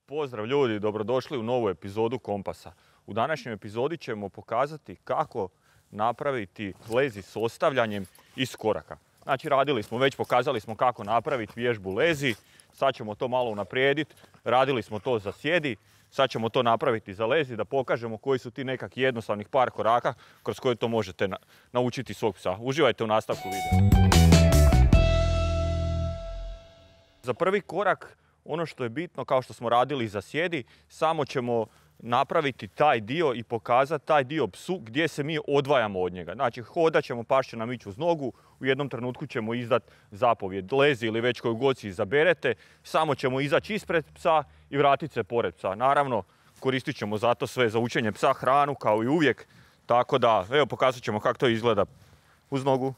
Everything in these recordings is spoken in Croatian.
Pozdrav ljudi, dobrodošli u novu epizodu Kompasa. U današnjoj epizodi ćemo pokazati kako napraviti lezi s ostavljanjem iz koraka. Znači pokazali smo kako napraviti vježbu lezi, sad ćemo to malo unaprijediti, radili smo to za sjedi, sad ćemo to napraviti za lezi da pokažemo koji su ti nekakvi jednostavnih par koraka kroz koje to možete naučiti svog psa. Uživajte u nastavku videa. Za prvi korak, ono što je bitno, kao što smo radili za sjedi, samo ćemo napraviti taj dio i pokazati taj dio psu gdje se mi odvajamo od njega. Znači, hodat ćemo, pas će nam ići uz nogu, u jednom trenutku ćemo izdati zapovjed lezi ili već koju god si izaberete, samo ćemo izaći ispred psa i vratiti se pored psa. Naravno, koristit ćemo zato sve za učenje psa, hranu kao i uvijek, tako da, evo, pokazat ćemo kako to izgleda. Uz nogu,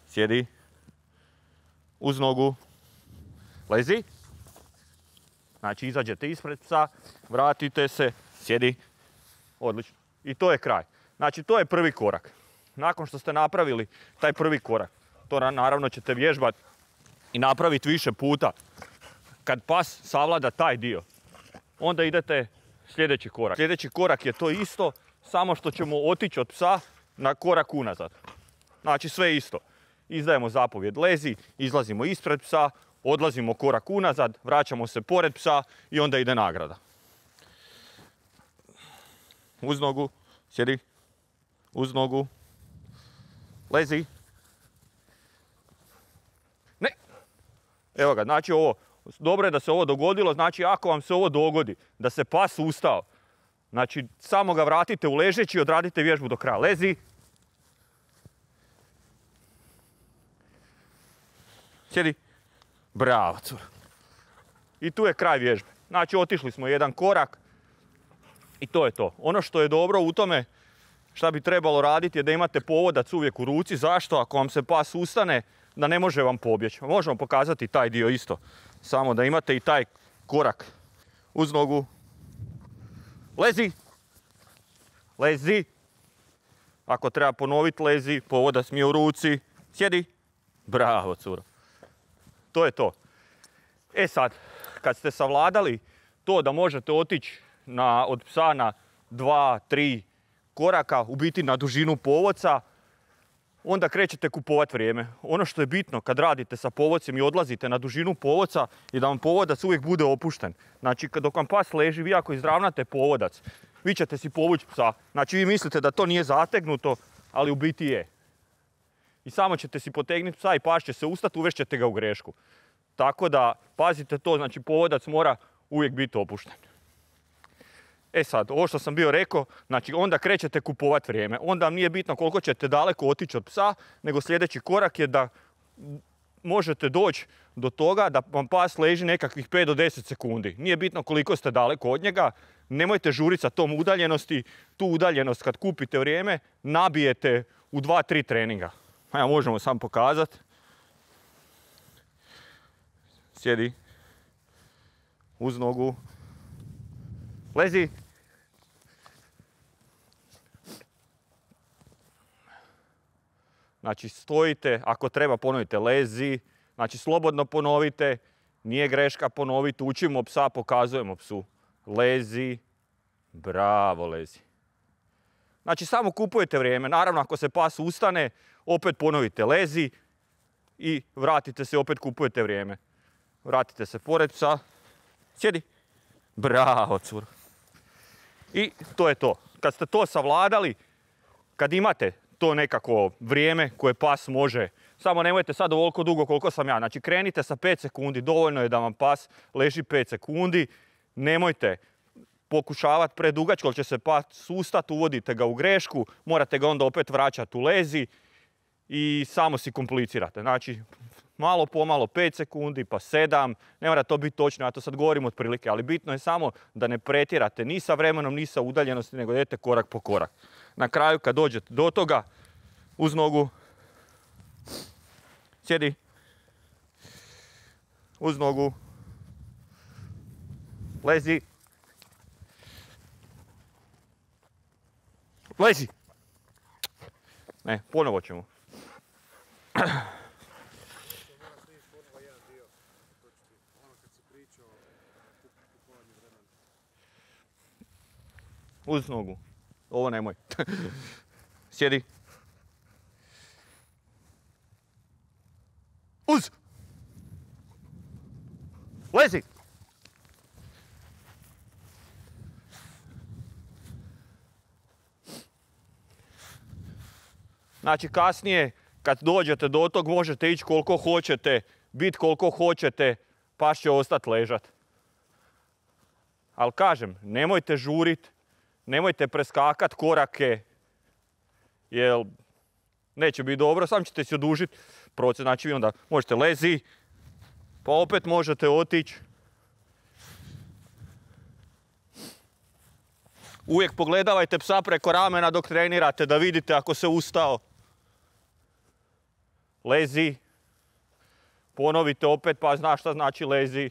sjedi, uz nogu, lezi. Znači, izađete ispred psa, vratite se, sjedi. Odlično. I to je kraj. Znači, to je prvi korak. Nakon što ste napravili taj prvi korak, to naravno ćete vježbati i napraviti više puta. Kad pas savlada taj dio, onda idete sljedeći korak. Sljedeći korak je to isto, samo što ćemo otići od psa na korak unazad. Znači, sve isto. Izdajemo zapovjed lezi, izlazimo ispred psa, odlazimo korak unazad, vraćamo se pored psa i onda ide nagrada. Uz nogu, sjedi, uz nogu, lezi. Ne. Evo ga, znači ovo, dobro je da se ovo dogodilo, znači ako vam se ovo dogodi, da se pas ustao, znači samo ga vratite u ležeći i odradite vježbu do kraja. Lezi. Sjedi. Bravo, cura. I tu je kraj vježbe. Znači, otišli smo jedan korak i to je to. Ono što je dobro u tome, šta bi trebalo raditi, je da imate povodac uvijek u ruci. Zašto? Ako vam se pas ustane, da ne može vam pobjeći. Možemo pokazati taj dio isto. Samo da imate i taj korak. Uz nogu. Lezi. Lezi. Ako treba ponoviti, lezi. Povodac mi je u ruci. Sjedi. Bravo, cura. To je to. E sad, kad ste savladali to da možete otići od psa na 2, 3 koraka, u biti na dužinu povodca, onda krećete kupovati vrijeme. Ono što je bitno kad radite sa povodcem i odlazite na dužinu povodca je da vam povodac uvijek bude opušten. Znači, dok vam pas leži, vi ako izravnate povodac, vi ćete si povući psa. Znači, vi mislite da to nije zategnuto, ali u biti je. I samo ćete si potegnuti psa i pas će se ustati, uvešćete ga u grešku. Tako da pazite to, znači povodac mora uvijek biti opušten. E sad, ovo što sam bio rekao, znači onda krećete kupovati vrijeme. Onda vam nije bitno koliko ćete daleko otići od psa, nego sljedeći korak je da možete doći do toga da vam pas leži nekakvih 5 do 10 sekundi. Nije bitno koliko ste daleko od njega, nemojte žuriti sa tom udaljenosti. Tu udaljenost kad kupite vrijeme, nabijete u 2-3 treninga. Evo, možemo sam pokazati. Sjedi. Uz nogu. Lezi. Znači, stojite, ako treba ponovite lezi. Znači, slobodno ponovite. Nije greška ponoviti. Učimo psa, pokazujemo psu. Lezi. Bravo, lezi. Znači, samo kupujete vrijeme. Naravno, ako se pas ustane, opet ponovite lezi i vratite se, opet kupujete vrijeme. Vratite se pored psa. Sjedi. Bravo, cura. I to je to. Kad ste to savladali, kad imate to nekako vrijeme koje pas može, samo nemojte sad ovoliko dugo koliko sam ja. Znači, krenite sa 5 sekundi. Dovoljno je da vam pas leži 5 sekundi. Nemojte pokušavati predugačko, jer će se pas ustati, uvodite ga u grešku, morate ga onda opet vraćati u lezi i samo si komplicirate. Znači, malo pomalo 5 sekundi, pa 7, ne mora to biti točno, ja to sad govorim otprilike, ali bitno je samo da ne pretjerate ni sa vremenom, ni sa udaljenosti, nego idete korak po korak. Na kraju, kad dođete do toga, uz nogu, sjedi, uz nogu, lezi, lezi. Ne, ponovo ćemo. Uz nogu. Ovo nemoj. Sjedi. Uz! Lezi! Znači kasnije kad dođete do tog možete ići koliko hoćete, biti koliko hoćete, pa će ostati ležat. Ali kažem, nemojte žurit, nemojte preskakat korake, jer neće biti dobro, sam ćete se odužiti proces. Znači vi onda možete lezi, pa opet možete otići. Uvijek pogledavajte psa preko ramena dok trenirate da vidite ako se ustao. Lezi. Ponovite opet pa znaš šta znači lezi.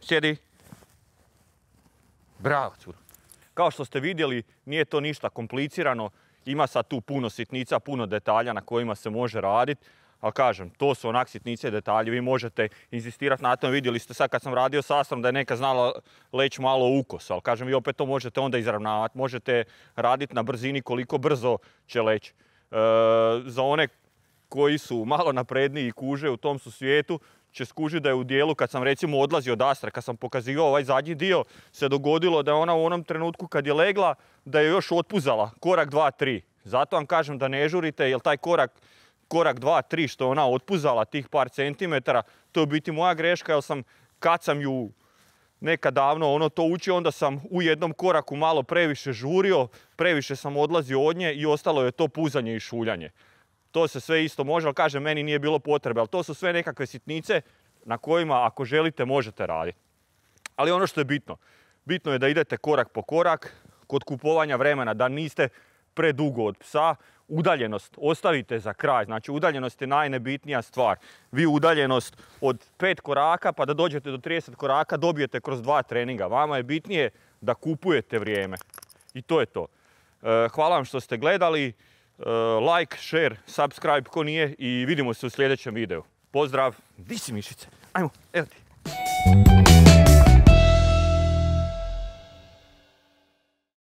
Sjedi. Bravo, cura. Kao što ste vidjeli, nije to ništa komplicirano. Ima sad tu puno sitnica, puno detalja na kojima se može raditi. Ali kažem, to su onak sitnice i detalje. Vi možete inzistirati na tom. Vidjeli ste sad kad sam radio sastav da je neka znala leći malo ukos. Ali kažem, vi opet to možete onda izravnavati. Možete raditi na brzini koliko brzo će leći. Za one koji su malo napredniji i kuže u tom su svijetu, će skužiti da je u dijelu kad sam recimo odlazio od Astre, kad sam pokazivao ovaj zadnji dio, se dogodilo da je ona u onom trenutku kad je legla, da je još otpuzala korak 2-3. Zato vam kažem da ne žurite, jer taj korak 2-3 što je ona otpuzala tih par centimetara, to je u biti moja greška, jer sam kad sam ju nekad davno to učio, onda sam u jednom koraku malo previše žurio, previše sam odlazio od nje i ostalo je to puzanje i šuljanje. To se sve isto može, ali kažem, meni nije bilo potrebe, ali to su sve nekakve sitnice na kojima ako želite možete raditi. Ali ono što je bitno, bitno je da idete korak po korak, kod kupovanja vremena, da niste predugo od psa. Udaljenost ostavite za kraj, znači udaljenost je najnebitnija stvar. Vi udaljenost od 5 koraka pa da dođete do 30 koraka dobijete kroz 2 treninga. Vama je bitnije da kupujete vrijeme. I to je to. Hvala vam što ste gledali. Like, share, subscribe ko nije i vidimo se u sljedećem videu. Pozdrav, di si mišice? Ajmo, evo ti.